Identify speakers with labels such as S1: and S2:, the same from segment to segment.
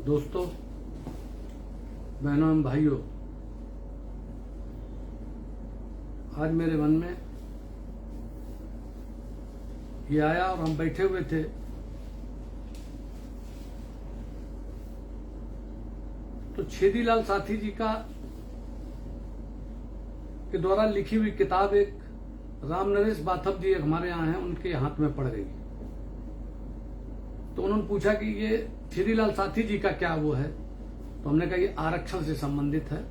S1: दोस्तों, बहनों एवं भाइयों, आज मेरे मन में ये आया और हम बैठे हुए थे तो छेदीलाल साथी जी का के द्वारा लिखी हुई किताब एक राम नरेश बाथप जी हमारे यहाँ हैं, उनके हाथ में पड़ गई। तो उन्होंने पूछा कि ये छेदीलाल साथी जी का क्या वो है, तो हमने कहा ये आरक्षण से संबंधित है।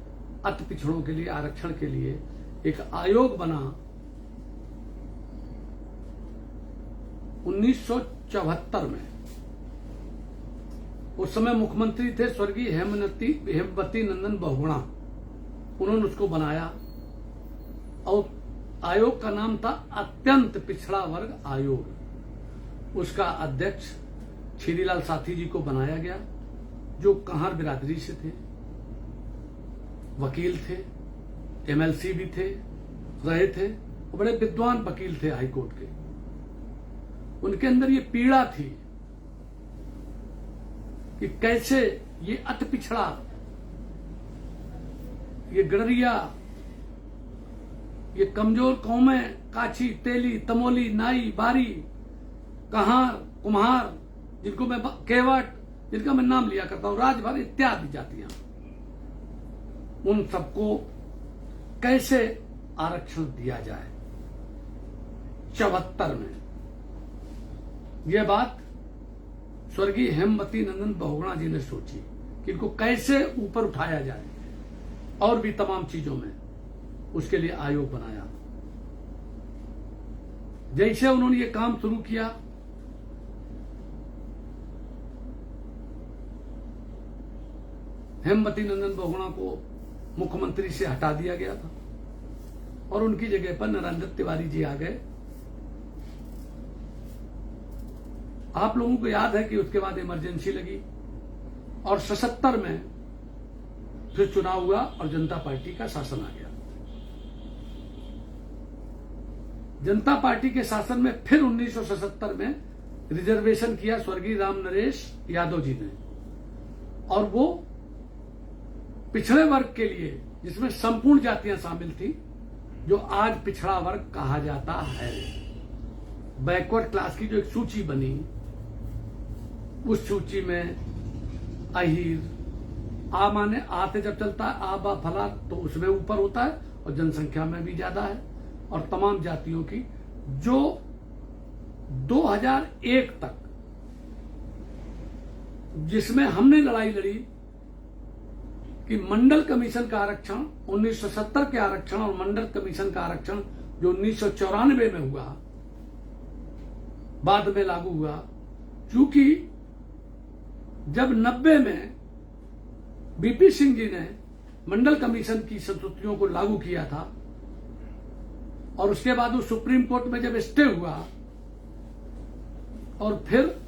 S1: अति पिछड़ों के लिए आरक्षण के लिए एक आयोग बना 1974 में। उस समय मुख्यमंत्री थे स्वर्गीय हेमवती नंदन बहुगुणा, उन्होंने उसको बनाया और आयोग का नाम था अत्यंत पिछड़ा वर्ग आयोग। उसका अध्यक्ष छेदीलाल साथी जी को बनाया गया, जो कहार बिरादरी से थे, वकील थे, एमएलसी भी थे, रहे थे और बड़े विद्वान वकील थे हाईकोर्ट के। उनके अंदर ये पीड़ा थी कि कैसे ये अति पिछड़ा, ये गडरिया, ये कमजोर कौमें, काछी, तेली, तमोली, नाई, बारी, कहार, कुम्हार, जिनको मैं केवट, जिनका मैं नाम लिया करता हूं, राजभर इत्यादि जातियां, उन सबको कैसे आरक्षण दिया जाए। 74 में यह बात स्वर्गीय हेमवती नंदन बहुगुणा जी ने सोची कि इनको कैसे ऊपर उठाया जाए, और भी तमाम चीजों में उसके लिए आयोग बनाया। जैसे उन्होंने ये काम शुरू किया, हेमवती नंदन बहुगुणा को मुख्यमंत्री से हटा दिया गया था और उनकी जगह पर नरेंद्र तिवारी जी आ गए। आप लोगों को याद है कि उसके बाद इमरजेंसी लगी और 77 में फिर चुनाव हुआ और जनता पार्टी का शासन आ गया। जनता पार्टी के शासन में फिर 1977 में रिजर्वेशन किया स्वर्गीय राम नरेश यादव जी ने, और वो पिछड़े वर्ग के लिए, जिसमें संपूर्ण जातियां शामिल थी, जो आज पिछड़ा वर्ग कहा जाता है। बैकवर्ड क्लास की जो एक सूची बनी, उस सूची में अहीर, आ माने आते जब चलता है आ बा फला, तो उसमें ऊपर होता है और जनसंख्या में भी ज्यादा है, और तमाम जातियों की, जो 2001 तक, जिसमें हमने लड़ाई लड़ी कि मंडल कमीशन का आरक्षण 1970 के आरक्षण और मंडल कमीशन का आरक्षण जो 1994 में हुआ, बाद में लागू हुआ। क्योंकि जब 90 में बीपी सिंह जी ने मंडल कमीशन की संस्तुतियों को लागू किया था और उसके बाद वो सुप्रीम कोर्ट में जब स्टे हुआ और फिर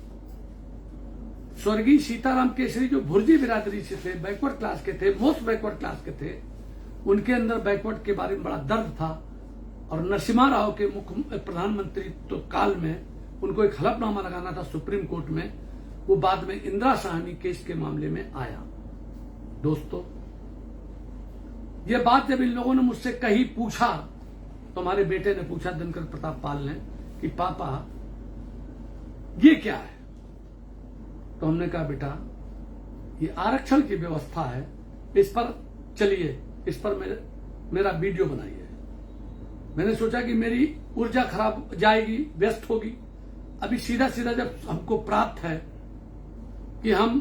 S1: स्वर्गीय सीताराम केसरी जो भुर्जी बिरादरी से थे, बैकवर्ड क्लास के थे, मोस्ट बैकवर्ड क्लास के थे, उनके अंदर बैकवर्ड के बारे में बड़ा दर्द था और नरसिम्हा राव के मुख्य प्रधानमंत्री तो काल में उनको एक हलफनामा लगाना था सुप्रीम कोर्ट में। वो बाद में इंदिरा साहनी केस के मामले में आया। दोस्तों, ये बात जब इन लोगों ने मुझसे कही, पूछा, तो हमारे बेटे ने पूछा, दिनकर प्रताप पाल ने, कि पापा ये क्या है? तो हमने कहा बेटा ये आरक्षण की व्यवस्था है, इस पर चलिए, इस पर मेरा वीडियो बनाइए। मैंने सोचा कि मेरी ऊर्जा खराब जाएगी, व्यस्त होगी। अभी सीधा सीधा जब हमको प्राप्त है कि हम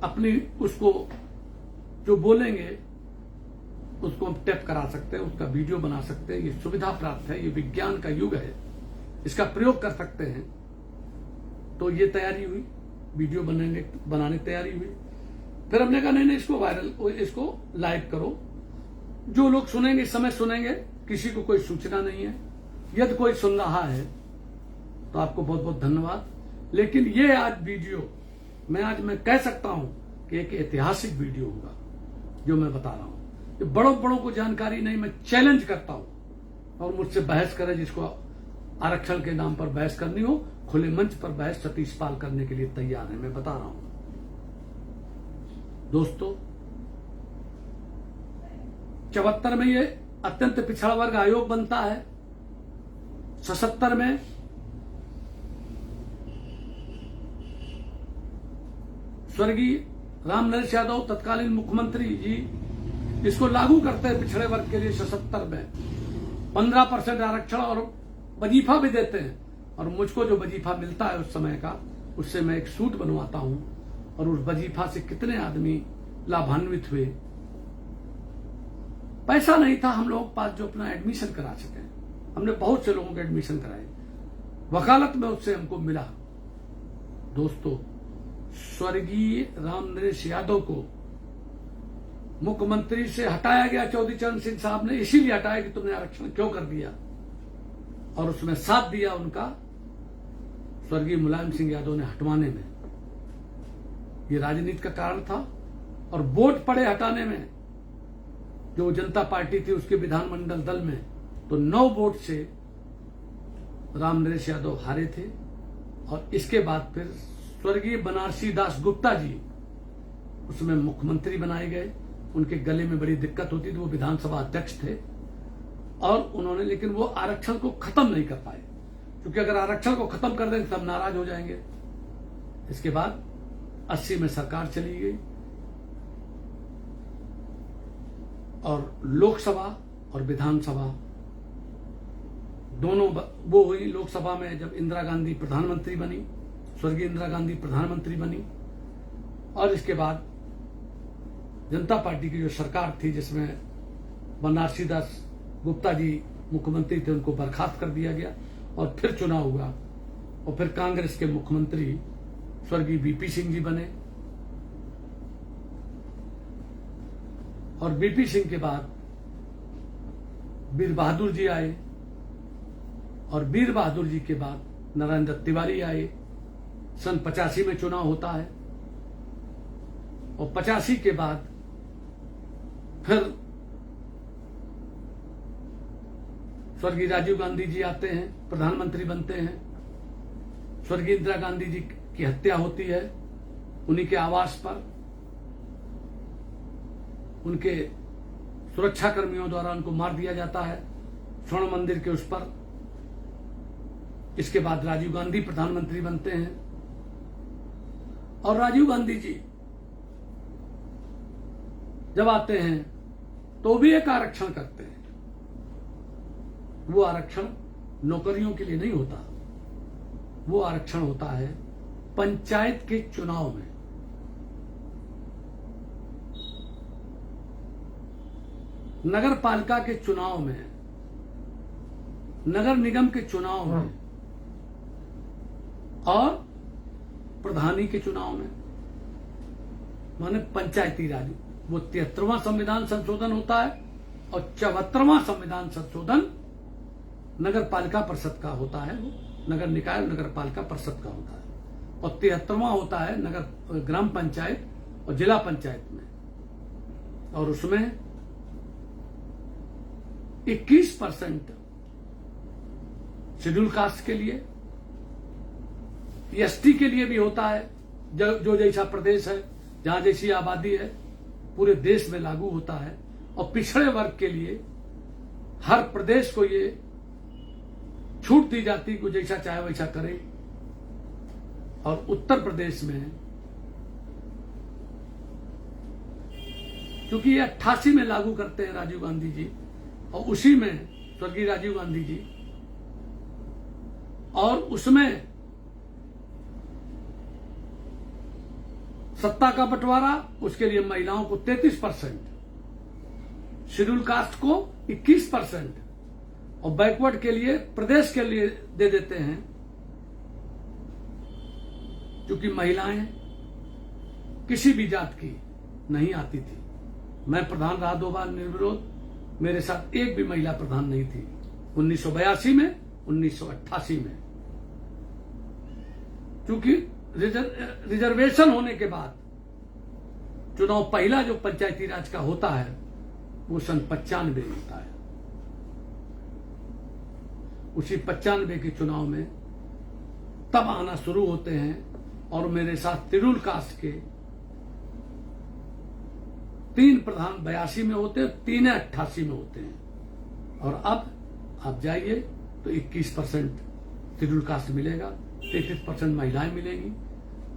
S1: अपनी उसको जो बोलेंगे उसको हम टेप करा सकते हैं, उसका वीडियो बना सकते हैं, ये सुविधा प्राप्त है, ये विज्ञान का युग है, इसका प्रयोग कर सकते हैं। तो ये तैयारी हुई, वीडियो बनाने तैयारी हुई। फिर हमने कहा नहीं, इसको वायरल, इसको लाइव करो, जो लोग सुनेंगे इस समय सुनेंगे, किसी को कोई सूचना नहीं है। यदि कोई सुन रहा है तो आपको बहुत बहुत धन्यवाद। लेकिन ये आज वीडियो मैं कह सकता हूं कि एक ऐतिहासिक वीडियो होगा जो मैं बता रहा हूं। ये बड़ों को जानकारी नहीं, मैं चैलेंज करता हूं और मुझसे बहस करे, जिसको आरक्षण के नाम पर बहस करनी हो, खुले मंच पर बहस सतीश पाल करने के लिए तैयार है। मैं बता रहा हूं दोस्तों 74 में ये अत्यंत पिछड़ा वर्ग आयोग बनता है। 77 में स्वर्गीय रामनरेश यादव तत्कालीन मुख्यमंत्री जी इसको लागू करते हैं पिछड़े वर्ग के लिए। 77 में 15% आरक्षण और वजीफा भी देते हैं, और मुझको जो वजीफा मिलता है उस समय का, उससे मैं एक सूट बनवाता हूं, और उस वजीफा से कितने आदमी लाभान्वित हुए। पैसा नहीं था हम लोगों के पास जो अपना एडमिशन करा सके। हमने बहुत से लोगों के एडमिशन कराए, वकालत में उससे हमको मिला। दोस्तों स्वर्गीय रामनरेश यादव को मुख्यमंत्री से हटाया गया चौधरी चरण सिंह साहब ने, इसीलिए हटाया कि तुमने आरक्षण क्यों कर दिया, और उसमें साथ दिया उनका स्वर्गीय मुलायम सिंह यादव ने हटवाने में। ये राजनीति का कारण था। और वोट पड़े हटाने में, जो जनता पार्टी थी उसके विधानमंडल दल में, तो 9 वोट से रामनरेश यादव हारे थे। और इसके बाद फिर स्वर्गीय बनारसी दास गुप्ता जी उसमें मुख्यमंत्री बनाए गए। उनके गले में बड़ी दिक्कत होती थी, वो विधानसभा अध्यक्ष थे, और उन्होंने, लेकिन वो आरक्षण को खत्म नहीं कर पाए, क्योंकि अगर आरक्षण को खत्म कर देंगे तब नाराज हो जाएंगे। इसके बाद 80 में सरकार चली गई, और लोकसभा और विधानसभा दोनों वो हुई। लोकसभा में जब इंदिरा गांधी प्रधानमंत्री बनी, स्वर्गीय इंदिरा गांधी प्रधानमंत्री बनी, और इसके बाद जनता पार्टी की जो सरकार थी जिसमें बनारसी दास गुप्ता जी मुख्यमंत्री थे, उनको बर्खास्त कर दिया गया, और फिर चुनाव हुआ, और फिर कांग्रेस के मुख्यमंत्री स्वर्गीय वीपी सिंह जी बने। और वीपी सिंह के बाद वीर बहादुर जी आए, और वीर बहादुर जी के बाद नरेंद्र तिवारी आए। सन 85 में चुनाव होता है, और 85 के बाद फिर स्वर्गीय राजीव गांधी जी आते हैं, प्रधानमंत्री बनते हैं। स्वर्गीय इंदिरा गांधी जी की हत्या होती है उन्हीं के आवास पर, उनके सुरक्षा कर्मियों द्वारा उनको मार दिया जाता है स्वर्ण मंदिर के उस पर। इसके बाद राजीव गांधी प्रधानमंत्री बनते हैं, और राजीव गांधी जी जब आते हैं तो भी एक आरक्षण करते हैं। वो आरक्षण नौकरियों के लिए नहीं होता, वो आरक्षण होता है पंचायत के चुनाव में। नगर पालिका के चुनाव में, नगर निगम के चुनाव में, और प्रधानी के चुनाव में, माने पंचायती राज। वो 73वां संविधान संशोधन होता है, और 74वां संविधान संशोधन नगर पालिका परिषद का होता है। वो नगर निकाय और नगर पालिका परिषद का होता है, और 73वां होता है नगर ग्राम पंचायत और जिला पंचायत में। और उसमें 21% शेड्यूल कास्ट के लिए, एसटी के लिए भी होता है। जो जैसा प्रदेश है, जहां जैसी आबादी है, पूरे देश में लागू होता है। और पिछड़े वर्ग के लिए हर प्रदेश को ये छूट दी जाती है कि जैसा चाहे वैसा करे। और उत्तर प्रदेश में क्योंकि ये 88 में लागू करते हैं राजीव गांधी जी, और उसी में स्वर्गीय राजीव गांधी जी, और उसमें सत्ता का बंटवारा, उसके लिए महिलाओं को 33%, शेड्यूल कास्ट को 21%, और बैकवर्ड के लिए प्रदेश के लिए दे देते हैं, क्योंकि महिलाएं किसी भी जात की नहीं आती थी। मैं प्रधान रहा 2 बार निर्विरोध, मेरे साथ एक भी महिला प्रधान नहीं थी, 1982 में, 1988 में। क्योंकि रिजर्वेशन होने के बाद चुनाव पहला जो पंचायती राज का होता है वो सन 95 में होता है। उसी 95 के चुनाव में तब आना शुरू होते हैं, और मेरे साथ शेड्यूल कास्ट के 3 प्रधान 82 में होते हैं, 3 88 में होते हैं। और अब आप जाइए तो 21% शेड्यूल कास्ट मिलेगा, 33% महिलाएं मिलेंगी।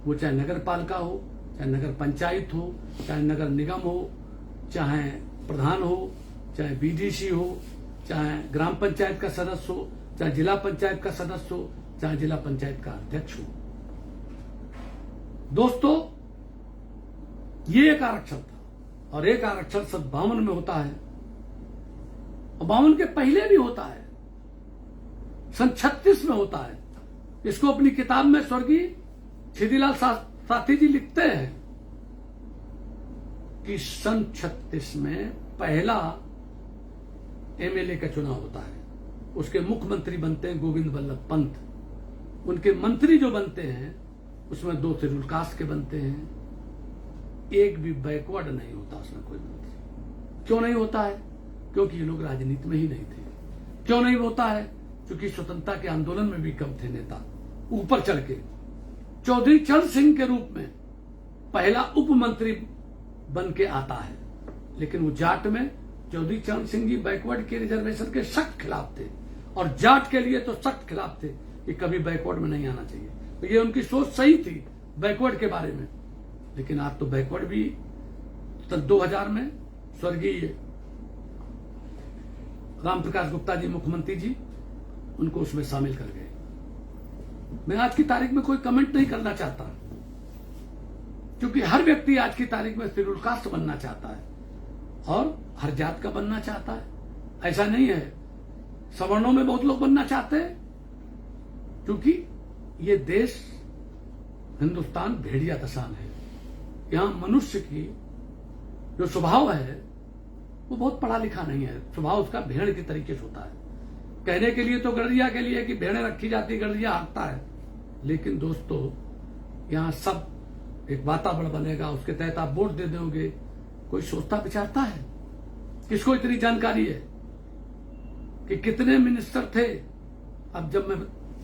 S1: वो चाहे नगर पालिका हो, चाहे नगर पंचायत हो, चाहे नगर निगम हो, चाहे प्रधान हो, चाहे बीडीसी हो, चाहे ग्राम पंचायत का सदस्य हो, चाहे जिला पंचायत का सदस्य हो, चाहे जिला पंचायत का अध्यक्ष हो। दोस्तों, ये एक आरक्षण था, और एक आरक्षण 52 में होता है, और 52 के पहले भी होता है, सन 36 में होता है। इसको अपनी किताब में स्वर्गीय छेदीलाल साथी जी लिखते हैं कि सन 36 में पहला एमएलए का चुनाव होता है। उसके मुख्यमंत्री बनते हैं गोविंद वल्लभ पंत। उनके मंत्री जो बनते हैं उसमें 2 शेड्यूल कास्ट के बनते हैं। एक भी बैकवर्ड नहीं होता उसमें कोई मंत्री। क्यों नहीं होता है? क्योंकि ये लोग राजनीति में ही नहीं थे। क्यों नहीं होता है? क्योंकि स्वतंत्रता के आंदोलन में भी कम थे नेता। ऊपर चढ़ के चौधरी चरण सिंह के रूप में पहला उप मंत्री बन के आता है, लेकिन वो जाट में चौधरी चरण सिंह जी बैकवर्ड के रिजर्वेशन के सख्त खिलाफ थे, और जाट के लिए तो सख्त खिलाफ थे कि कभी बैकवर्ड में नहीं आना चाहिए। तो ये उनकी सोच सही थी बैकवर्ड के बारे में। लेकिन आज तो बैकवर्ड भी सन 2000 में स्वर्गीय राम प्रकाश गुप्ता जी मुख्यमंत्री जी उनको उसमें शामिल कर गए। मैं आज की तारीख में कोई कमेंट नहीं करना चाहता, क्योंकि हर व्यक्ति आज की तारीख में शेड्यूल कास्ट बनना चाहता है और हर जात का बनना चाहता है। ऐसा नहीं है, सवर्णों में बहुत लोग बनना चाहते हैं, क्योंकि ये देश हिंदुस्तान भेड़िया दशान है। यहां मनुष्य की जो स्वभाव है वो बहुत पढ़ा लिखा नहीं है। स्वभाव उसका भेड़ के तरीके से होता है। कहने के लिए तो गड़रिया के लिए कि भेड़ें रखी जाती, गड़रिया हाँकता है, लेकिन दोस्तों यहां सब एक वातावरण बनेगा, उसके तहत आप वोट दे दोगे। कोई सोचता विचारता है? किसको इतनी जानकारी है कि कितने मिनिस्टर थे? अब जब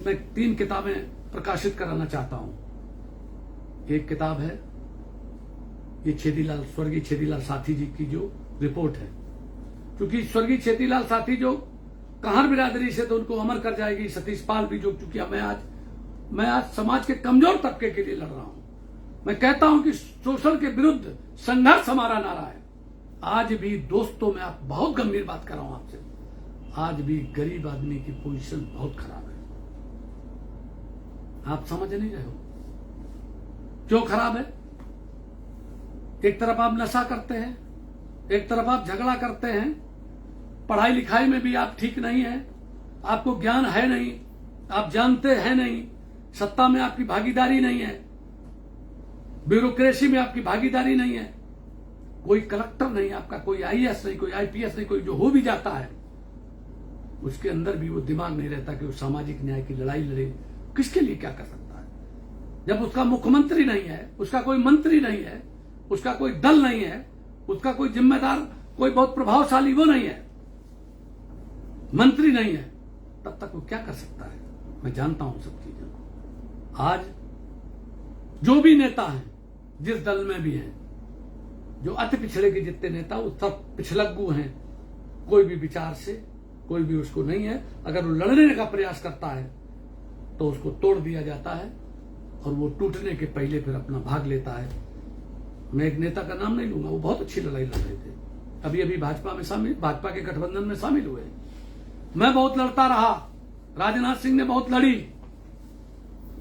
S1: मैं 3 किताबें प्रकाशित कराना चाहता हूं। एक किताब है ये स्वर्गीय छेदीलाल साथी जी की जो रिपोर्ट है, क्योंकि स्वर्गीय छेदीलाल साथी जो कांहर बिरादरी से, तो उनको अमर कर जाएगी। सतीश पाल भी, जो चूंकि मैं आज समाज के कमजोर तबके के लिए लड़ रहा हूं। मैं कहता हूं कि शोषण के विरुद्ध संघर्ष हमारा नारा है। आज भी दोस्तों, मैं आप बहुत गंभीर बात कर रहा हूं आपसे, आज भी गरीब आदमी की पोजीशन बहुत खराब है। आप समझ नहीं रहे हो क्यों खराब है? एक तरफ आप नशा करते हैं, एक तरफ आप झगड़ा करते हैं, पढ़ाई लिखाई में भी आप ठीक नहीं है, आपको ज्ञान है नहीं, आप जानते हैं नहीं, सत्ता में आपकी भागीदारी नहीं है, ब्यूरोक्रेसी में आपकी भागीदारी नहीं है, कोई कलेक्टर नहीं आपका, कोई आईएएस नहीं, कोई आईपीएस नहीं, कोई जो हो भी जाता है उसके अंदर भी वो दिमाग नहीं रहता कि वो सामाजिक न्याय की लड़ाई लड़े। किसके लिए क्या कर सकता है? जब उसका मुख्यमंत्री नहीं है, उसका कोई मंत्री नहीं है, उसका कोई दल नहीं है, उसका कोई जिम्मेदार, कोई बहुत प्रभावशाली वो नहीं है, मंत्री नहीं है, तब तक वो क्या कर सकता है? मैं जानता हूं सब चीजें को। आज जो भी नेता हैं, जिस दल में भी हैं, जो अति पिछड़े के जितने नेता, वो सब पिछलग्गू हैं। कोई भी विचार से कोई भी उसको नहीं है। अगर वो लड़ने का प्रयास करता है तो उसको तोड़ दिया जाता है, और वो टूटने के पहले फिर अपना भाग लेता है। मैं एक नेता का नाम नहीं लूंगा, वो बहुत अच्छी लड़ाई लड़ रहे थे, अभी अभी भाजपा के गठबंधन में शामिल हुए। मैं बहुत लड़ता रहा, राजनाथ सिंह ने बहुत लड़ी,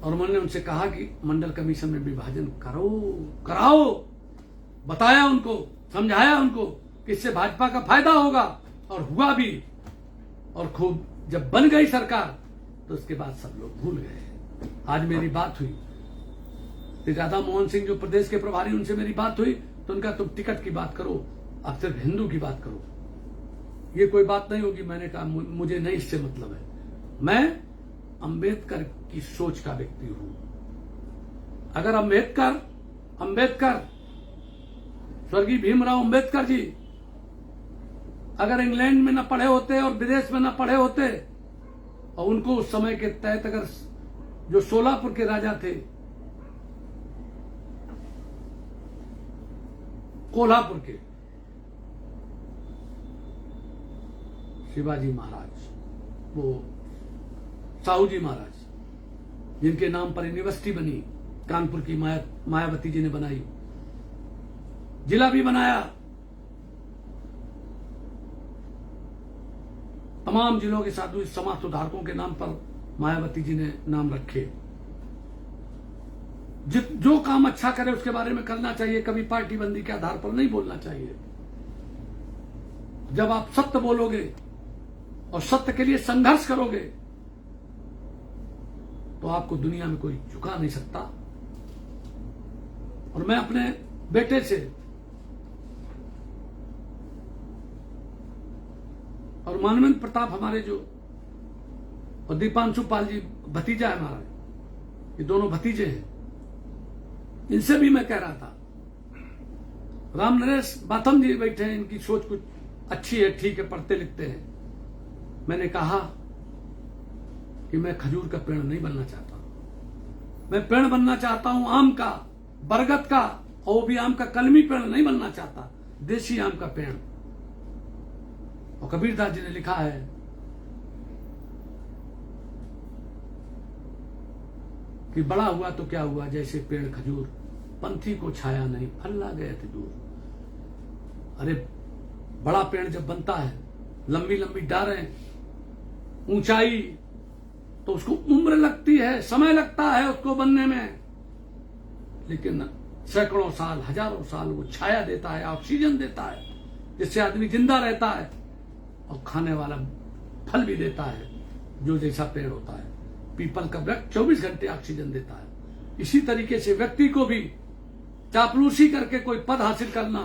S1: और मैंने उनसे कहा कि मंडल कमीशन में विभाजन कराओ, बताया उनको, समझाया उनको कि इससे भाजपा का फायदा होगा, और हुआ भी। और खूब जब बन गई सरकार तो उसके बाद सब लोग भूल गए। आज मेरी बात हुई राधा मोहन सिंह जो प्रदेश के प्रभारी, उनसे मेरी बात हुई तो उनका तुम टिकट की बात करो, अब सिर्फ हिंदू की बात करो, ये कोई बात नहीं होगी। मैंने कहा मुझे नहीं इससे मतलब है, मैं अंबेडकर की सोच का व्यक्ति हूं। अगर अंबेडकर स्वर्गीय भीमराव अंबेडकर जी अगर इंग्लैंड में न पढ़े होते और विदेश में न पढ़े होते, और उनको उस समय के तहत अगर जो सोलापुर के राजा थे, कोल्हापुर के, शिवाजी महाराज, वो साहू जी महाराज, जिनके नाम पर यूनिवर्सिटी बनी, कानपुर की मायावती जी ने बनाई, जिला भी बनाया, तमाम जिलों के साधु समाज सुधारकों के नाम पर मायावती जी ने नाम रखे। जो काम अच्छा करे उसके बारे में करना चाहिए, कभी पार्टी बंदी के आधार पर नहीं बोलना चाहिए। जब आप सत्य बोलोगे और सत्य के लिए संघर्ष करोगे तो आपको दुनिया में कोई झुका नहीं सकता। और मैं अपने बेटे से और मानवेंद्र प्रताप हमारे जो, और दीपांशु पाल जी भतीजा है हमारा, ये दोनों भतीजे हैं, इनसे भी मैं कह रहा था, राम नरेश बाथम जी बैठे हैं, इनकी सोच कुछ अच्छी है, ठीक है, पढ़ते लिखते हैं। मैंने कहा कि मैं खजूर का पेड़ नहीं बनना चाहता, मैं पेड़ बनना चाहता हूं आम का, बरगद का, और वो भी आम का कलमी पेड़ नहीं बनना चाहता, देसी आम का पेड़। और कबीरदास जी ने लिखा है कि बड़ा हुआ तो क्या हुआ, जैसे पेड़ खजूर, पंथी को छाया नहीं, अल्लाह गए थे दूर। अरे बड़ा पेड़ जब बनता है, लंबी लंबी डारें, ऊंचाई, तो उसको उम्र लगती है, समय लगता है उसको बनने में, लेकिन सैकड़ों साल, हजारों साल वो छाया देता है, ऑक्सीजन देता है, जिससे आदमी जिंदा रहता है, और खाने वाला फल भी देता है, जो जैसा पेड़ होता है। पीपल का वृक्ष 24 घंटे ऑक्सीजन देता है। इसी तरीके से व्यक्ति को भी चापलूसी करके कोई पद हासिल करना,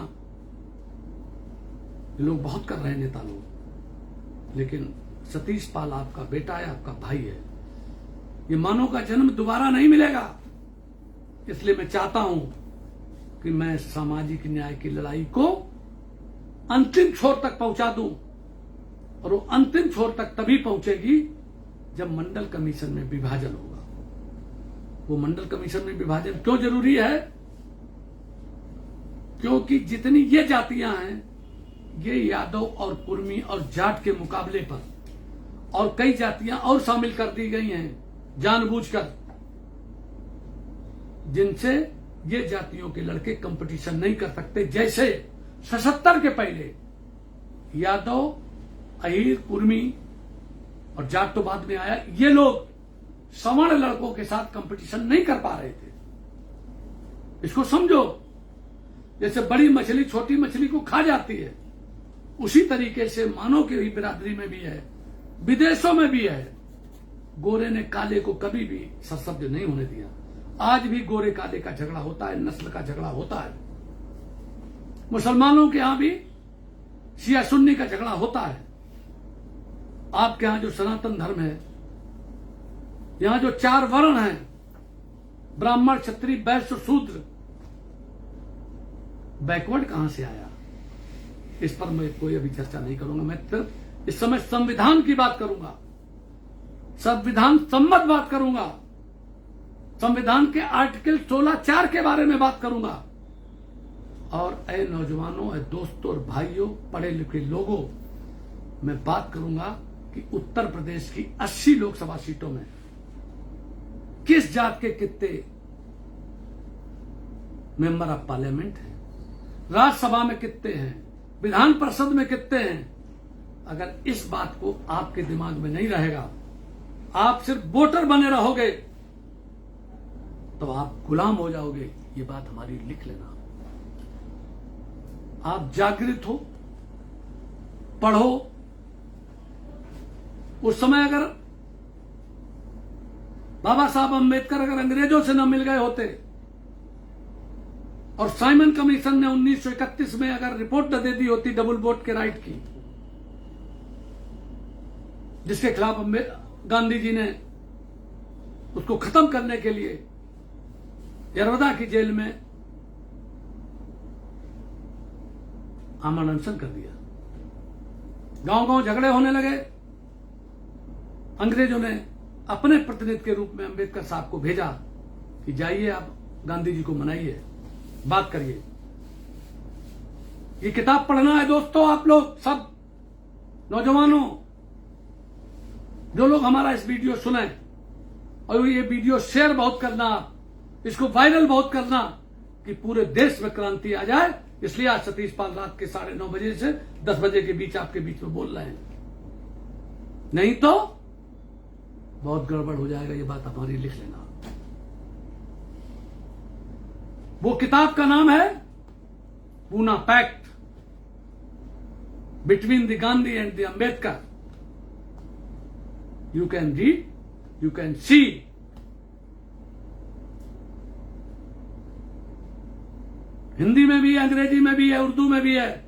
S1: लोग बहुत कर रहे हैं नेता लोग, लेकिन सतीश पाल आपका बेटा है, आपका भाई है, ये मानव का जन्म दोबारा नहीं मिलेगा। इसलिए मैं चाहता हूं कि मैं सामाजिक न्याय की लड़ाई को अंतिम छोर तक पहुंचा दूं, और वो अंतिम छोर तक तभी पहुंचेगी जब मंडल कमीशन में विभाजन होगा। वो मंडल कमीशन में विभाजन क्यों जरूरी है? क्योंकि जितनी ये जातियां हैं, ये यादव और कुर्मी और जाट के मुकाबले पर और कई जातियां और शामिल कर दी गई हैं जानबूझकर, जिनसे ये जातियों के लड़के कंपटीशन नहीं कर सकते। जैसे 77 के पहले यादव, अहीर, कुर्मी और जाट तो बाद में आया, ये लोग सवर्ण लड़कों के साथ कंपटीशन नहीं कर पा रहे थे। इसको समझो, जैसे बड़ी मछली छोटी मछली को खा जाती है, उसी तरीके से मानव की बिरादरी में भी है, विदेशों में भी है। गोरे ने काले को कभी भी सरसब्ज नहीं होने दिया। आज भी गोरे काले का झगड़ा होता है, नस्ल का झगड़ा होता है। मुसलमानों के यहां भी शिया सुन्नी का झगड़ा होता है। आपके यहां जो सनातन धर्म है, यहां जो 4 वर्ण हैं, ब्राह्मण, क्षत्रिय, वैश्य, शूद्र, बैकवर्ड कहां से आया? इस पर मैं कोई अभी चर्चा नहीं करूंगा। मैं सिर्फ इस समय संविधान की बात करूंगा, संविधान सम्मत बात करूंगा, संविधान के आर्टिकल 16(4) के बारे में बात करूंगा। और ऐ नौजवानों, ऐ दोस्तों और भाइयों, पढ़े लिखे लोगों, मैं बात करूंगा कि उत्तर प्रदेश की 80 लोकसभा सीटों में किस जात के कितने मेंबर ऑफ पार्लियामेंट हैं, राज्यसभा में कितने हैं, विधान परिषद में कितने हैं। अगर इस बात को आपके दिमाग में नहीं रहेगा, आप सिर्फ वोटर बने रहोगे, तो आप गुलाम हो जाओगे। ये बात हमारी लिख लेना। आप जागृत हो, पढ़ो। उस समय अगर बाबा साहब अंबेडकर अगर अंग्रेजों से न मिल गए होते और साइमन कमीशन ने 1931 में अगर रिपोर्ट न दे दी होती डबल वोट के राइट की, जिसके खिलाफ गांधी जी ने उसको खत्म करने के लिए यरवदा की जेल में आमरण अनशन कर दिया, गांव गांव झगड़े होने लगे। अंग्रेजों ने अपने प्रतिनिधि के रूप में अंबेडकर साहब को भेजा कि जाइए आप गांधी जी को मनाइए, बात करिए। ये किताब पढ़ना है दोस्तों, आप लोग सब नौजवानों, जो लोग हमारा इस वीडियो सुने और ये वीडियो शेयर बहुत करना, इसको वायरल बहुत करना कि पूरे देश में क्रांति आ जाए। इसलिए आज सतीश पाल रात के 9:30 बजे से 10 बजे के बीच आपके बीच में बोल रहे हैं, नहीं तो बहुत गड़बड़ हो जाएगा। ये बात हमारी लिख लेना। वो किताब का नाम है Poona pact between the Gandhi and the Ambedkar. You can read, you can see. Hindi में भी है, अंग्रेजी में भी है, उर्दू में भी है।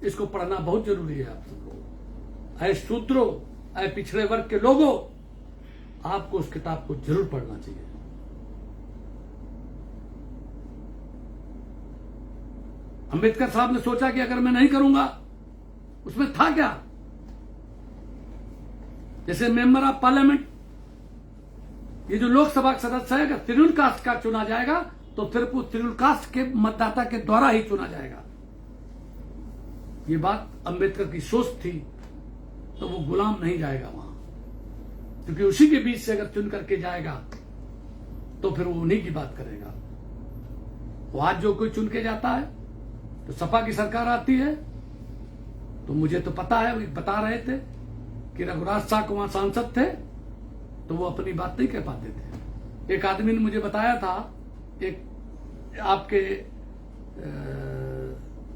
S1: इसको पढ़ना बहुत जरूरी है। आप सब लोग, ऐ शूद्रों, ऐ पिछड़े वर्ग के लोगों, आपको उस किताब को जरूर पढ़ना चाहिए। अंबेडकर साहब ने सोचा कि अगर मैं नहीं करूंगा, उसमें था क्या? जैसे मेंबर ऑफ पार्लियामेंट, ये जो लोकसभा का सदस्य है, अगर शेड्यूल कास्ट का चुना जाएगा तो फिर वो शेड्यूल कास्ट के मतदाता के द्वारा ही चुना जाएगा। ये बात अंबेडकर की सोच थी, तो वो गुलाम नहीं जाएगा वहां, क्योंकि उसी के बीच से अगर चुन करके जाएगा तो फिर वो उन्हीं की बात करेगा। वो आज जो कोई चुन के जाता है तो सपा की सरकार आती है, तो मुझे तो पता है, वो बता रहे थे कि रघुराज साहब वहां सांसद थे तो वो अपनी बात नहीं कह पाते थे। एक आदमी ने मुझे बताया था, एक आपके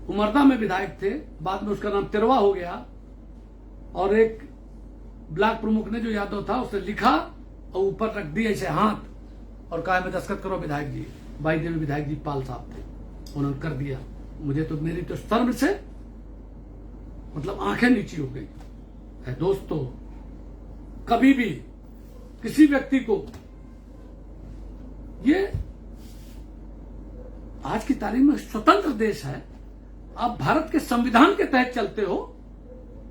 S1: उमरदा में विधायक थे, बाद में उसका नाम तिरवा हो गया, और एक ब्लॉक प्रमुख ने जो यादव था उसने लिखा और ऊपर रख दिया ऐसे हाथ और कहा मैं दस्तखत करो विधायक जी। भाई देवी विधायक जी पाल साहब थे, उन्होंने कर दिया। मुझे तो, मेरी तो शर्म से मतलब आंखें नीची हो गई है। दोस्तों, कभी भी किसी व्यक्ति को, ये आज की तारीख में स्वतंत्र देश है, आप भारत के संविधान के तहत चलते हो,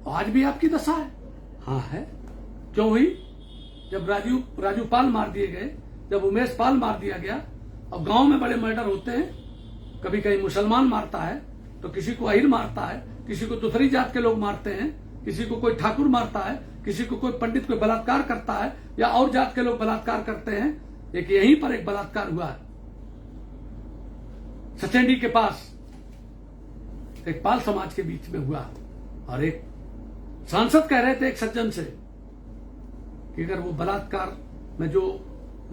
S1: आज भी आपकी दशा है। हाँ है। क्यों हुई? जब राजू पाल मार दिए गए, जब उमेश पाल मार दिया गया, और गांव में बड़े मर्डर होते हैं, कभी कहीं मुसलमान मारता है तो किसी को अहिर मारता है, किसी को दूसरी जात के लोग मारते हैं, किसी को कोई ठाकुर मारता है, किसी को कोई पंडित कोई बलात्कार करता है, या और जात के लोग बलात्कार करते हैं। एक यहीं पर एक बलात्कार हुआ है सचेंडी के पास, एक पाल समाज के बीच में हुआ, और एक सांसद कह रहे थे एक सज्जन से कि अगर वो बलात्कार में, जो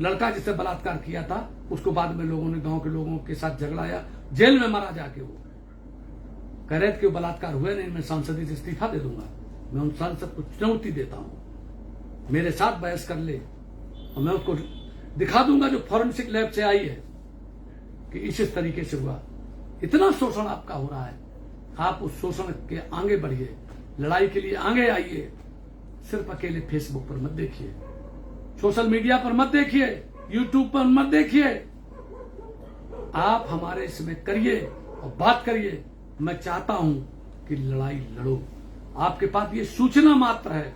S1: लड़का जिससे बलात्कार किया था, उसको बाद में लोगों ने, गांव के लोगों के साथ झगड़ाया, जेल में मारा जाके। वो कह रहे थे कि वो बलात्कार हुए नहीं, मैं सांसदी से इस्तीफा दे दूंगा। मैं उन सांसद को चुनौती देता हूं, मेरे साथ बहस कर ले और मैं उसको दिखा दूंगा जो फॉरेंसिक लैब से आई है कि इस तरीके से हुआ। इतना शोषण आपका हो रहा है, आप उस शोषण के आगे बढ़िए, लड़ाई के लिए आगे आइए। सिर्फ अकेले फेसबुक पर मत देखिए, सोशल मीडिया पर मत देखिए, यूट्यूब पर मत देखिए। आप हमारे इसमें करिए और बात करिए। मैं चाहता हूं कि लड़ाई लड़ो। आपके पास ये सूचना मात्र है,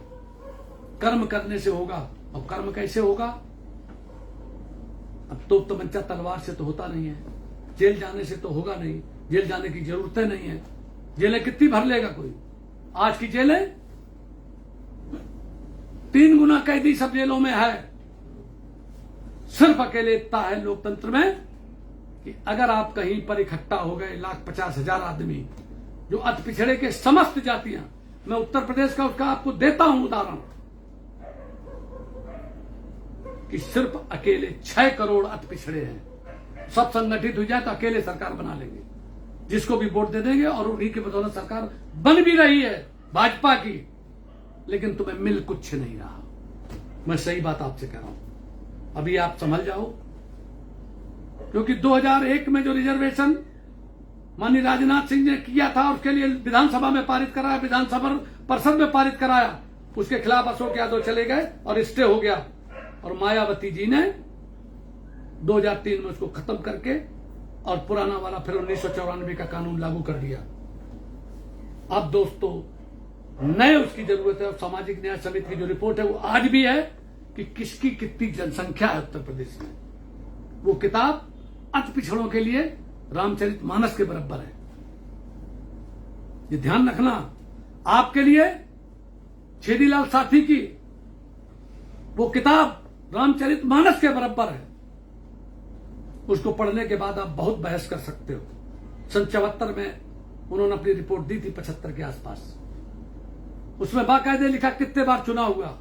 S1: कर्म करने से होगा। और कर्म कैसे होगा? अब तो तमंचा तलवार से तो होता नहीं है, जेल जाने से तो होगा नहीं, जेल जाने की जरूरत नहीं है। जेलें कितनी भर लेगा कोई? आज की जेलें 3 गुना कैदी सब जेलों में है। सिर्फ अकेले इतना है लोकतंत्र में कि अगर आप कहीं पर इकट्ठा हो गए 1,50,000 आदमी, जो अति पिछड़े के समस्त जातियां, मैं उत्तर प्रदेश का उसका आपको देता हूं उदाहरण, कि सिर्फ अकेले 6 करोड़ अति पिछड़े हैं। सब संगठित हो जाए तो अकेले सरकार बना लेंगे, जिसको भी वोट दे देंगे, और उन्हीं की बदौलत सरकार बन भी रही है भाजपा की। लेकिन तुम्हें मिल कुछ नहीं रहा। मैं सही बात आपसे कह रहा हूं, अभी आप संभल जाओ, क्योंकि 2001 में जो रिजर्वेशन माननीय राजनाथ सिंह ने किया था, उसके लिए विधानसभा में पारित कराया, विधानसभा परिषद में पारित कराया, उसके खिलाफ अशोक यादव चले गए और स्टे हो गया। और मायावती जी ने 2003 में उसको खत्म करके और पुराना वाला फिर 1994 का कानून लागू कर दिया। अब दोस्तों नए उसकी जरूरत है। और सामाजिक न्याय समिति की जो रिपोर्ट है वो आज भी है कि किसकी कितनी जनसंख्या है उत्तर प्रदेश में। वो किताब अति पिछड़ों के लिए रामचरितमानस के बराबर है। ये ध्यान रखना, आपके लिए छेदीलाल साथी की वो किताब रामचरितमानस के बराबर है। उसको पढ़ने के बाद आप बहुत बहस कर सकते हो। सन 74 में उन्होंने अपनी रिपोर्ट दी थी, 75 के आसपास। उसमें बाकायदे लिखा कितने बार चुनाव हुआ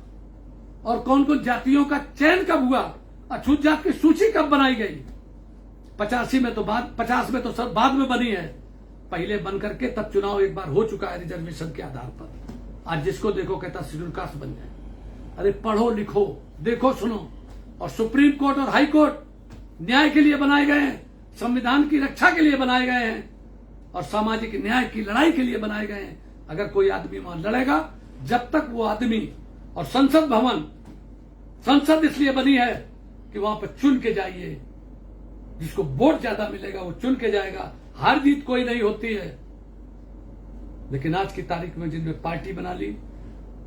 S1: और कौन कौन जातियों का चयन कब हुआ, अछूत जात की सूची कब बनाई गई। 85 में तो बाद, 50 में तो सब बाद में बनी है, पहले बन करके तब चुनाव एक बार हो चुका है रिजर्वेशन के आधार पर। आज जिसको देखो कहता शेड्यूल कास्ट बन जाए। अरे पढ़ो लिखो, देखो सुनो। और सुप्रीम कोर्ट और हाई कोर्ट न्याय के लिए बनाए गए हैं, संविधान की रक्षा के लिए बनाए गए हैं और सामाजिक न्याय की लड़ाई के लिए बनाए गए हैं। अगर कोई आदमी वहां लड़ेगा, जब तक वो आदमी, और संसद भवन, संसद इसलिए बनी है कि वहां पर चुन के जाइए, जिसको वोट ज्यादा मिलेगा वो चुन के जाएगा। हार जीत कोई नहीं होती है। लेकिन आज की तारीख में जिनने पार्टी बना ली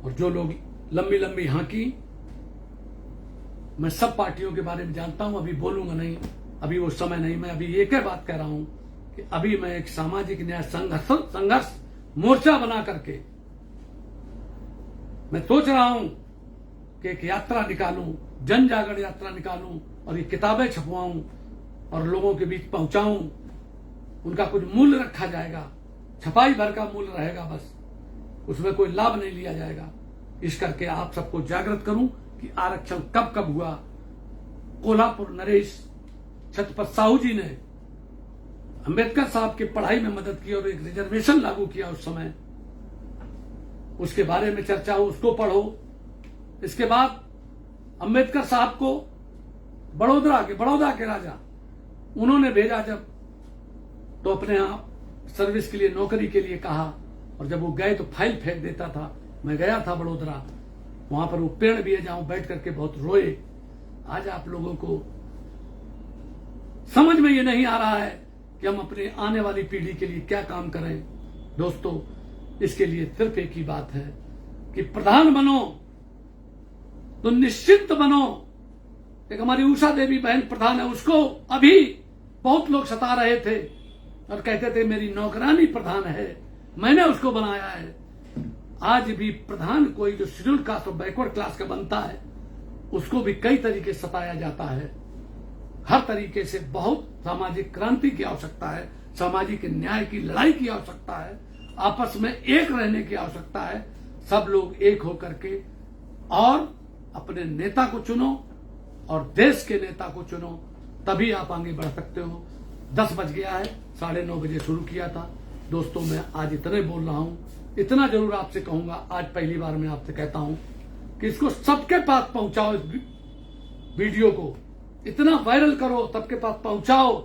S1: और जो लोग लंबी लंबी हाँकी, मैं सब पार्टियों के बारे में जानता हूं, अभी बोलूंगा नहीं, अभी वो समय नहीं। मैं अभी एक ही बात कह रहा हूं कि अभी मैं एक सामाजिक न्याय संघर्ष मोर्चा बना करके मैं सोच रहा हूं कि एक यात्रा निकालूं, जन जागरण यात्रा निकालूं और ये किताबें छपवाऊं और लोगों के बीच पहुंचाऊं। उनका कुछ मूल्य रखा जाएगा, छपाई भर का मूल्य रहेगा, बस उसमें कोई लाभ नहीं लिया जाएगा। इस करके आप सबको जागृत करूं कि आरक्षण कब कब हुआ। कोल्हापुर नरेश छत्रपति साहू जी ने अंबेडकर साहब की पढ़ाई में मदद की और एक रिजर्वेशन लागू किया उस समय, उसके बारे में चर्चा हो, उसको पढ़ो। इसके बाद अंबेडकर साहब को बड़ौदा के राजा उन्होंने भेजा जब, तो अपने यहां सर्विस के लिए, नौकरी के लिए कहा, और जब वो गए तो फाइल फेंक देता था। मैं गया था बड़ौदा, वहां पर वो पेड़ भी है जहां बैठ करके बहुत रोए। आज आप लोगों को समझ में ये नहीं आ रहा है कि हम अपने आने वाली पीढ़ी के लिए क्या काम करें। दोस्तों, इसके लिए सिर्फ एक ही बात है कि प्रधान बनो तो निश्चिंत बनो। एक हमारी उषा देवी बहन प्रधान है, उसको अभी बहुत लोग सता रहे थे और कहते थे मेरी नौकरानी प्रधान है, मैंने उसको बनाया है। आज भी प्रधान कोई जो शेड्यूल कास्ट और बैकवर्ड क्लास का बनता है, उसको भी कई तरीके से सताया जाता है। हर तरीके से बहुत सामाजिक क्रांति की आवश्यकता है, सामाजिक न्याय की लड़ाई की आवश्यकता है, आपस में एक रहने की आवश्यकता है। सब लोग एक होकर के और अपने नेता को चुनो और देश के नेता को चुनो, तभी आप आगे बढ़ सकते हो। 10 बज गया है, 9:30 बजे शुरू किया था। दोस्तों, मैं आज इतने बोल रहा हूं, इतना जरूर आपसे कहूंगा, आज पहली बार मैं आपसे कहता हूं कि इसको सबके पास पहुंचाओ, इस वीडियो को इतना वायरल करो, सबके पास पहुंचाओ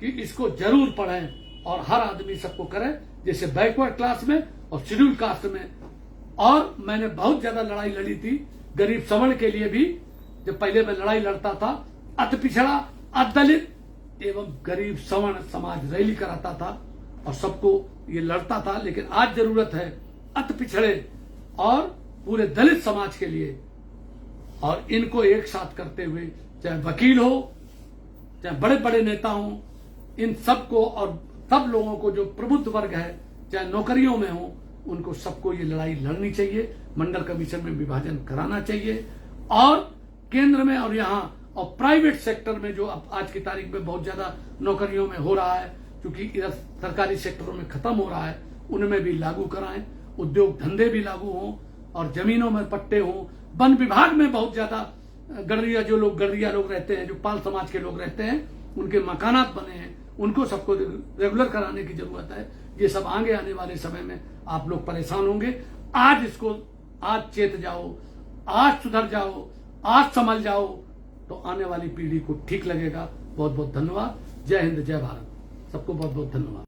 S1: कि इसको जरूर पढ़ें और हर आदमी सबको करे, जैसे बैकवर्ड क्लास में और शेड्यूल कास्ट में। और मैंने बहुत ज्यादा लड़ाई लड़ी थी गरीब सवर्ण के लिए भी। जब पहले मैं लड़ाई लड़ता था, अति पिछड़ा, अदलित एवं गरीब सवर्ण समाज रैली कराता था और सबको ये लड़ता था। लेकिन आज जरूरत है अति पिछड़े और पूरे दलित समाज के लिए, और इनको एक साथ करते हुए, चाहे वकील हो, चाहे बड़े बड़े नेता हो, इन सबको और सब लोगों को जो प्रबुद्ध वर्ग है, चाहे नौकरियों में हो, उनको सबको ये लड़ाई लड़नी चाहिए। मंडल कमीशन में विभाजन कराना चाहिए और केंद्र में और यहाँ और प्राइवेट सेक्टर में जो अब आज की तारीख में बहुत ज्यादा नौकरियों में हो रहा है, क्योंकि इधर सरकारी सेक्टरों में खत्म हो रहा है, उनमें भी लागू कराएं। उद्योग धंधे भी लागू हों और जमीनों में पट्टे हों। वन विभाग में बहुत ज्यादा गड़रिया लोग रहते हैं, जो पाल समाज के लोग रहते हैं, उनके मकानात बने हैं, उनको सबको रेगुलर कराने की जरूरत है। ये सब आगे आने वाले समय में आप लोग परेशान होंगे। आज चेत जाओ, आज सुधर जाओ, आज संभल जाओ, तो आने वाली पीढ़ी को ठीक लगेगा। बहुत बहुत धन्यवाद। जय हिंद, जय भारत। सबको बहुत बहुत धन्यवाद।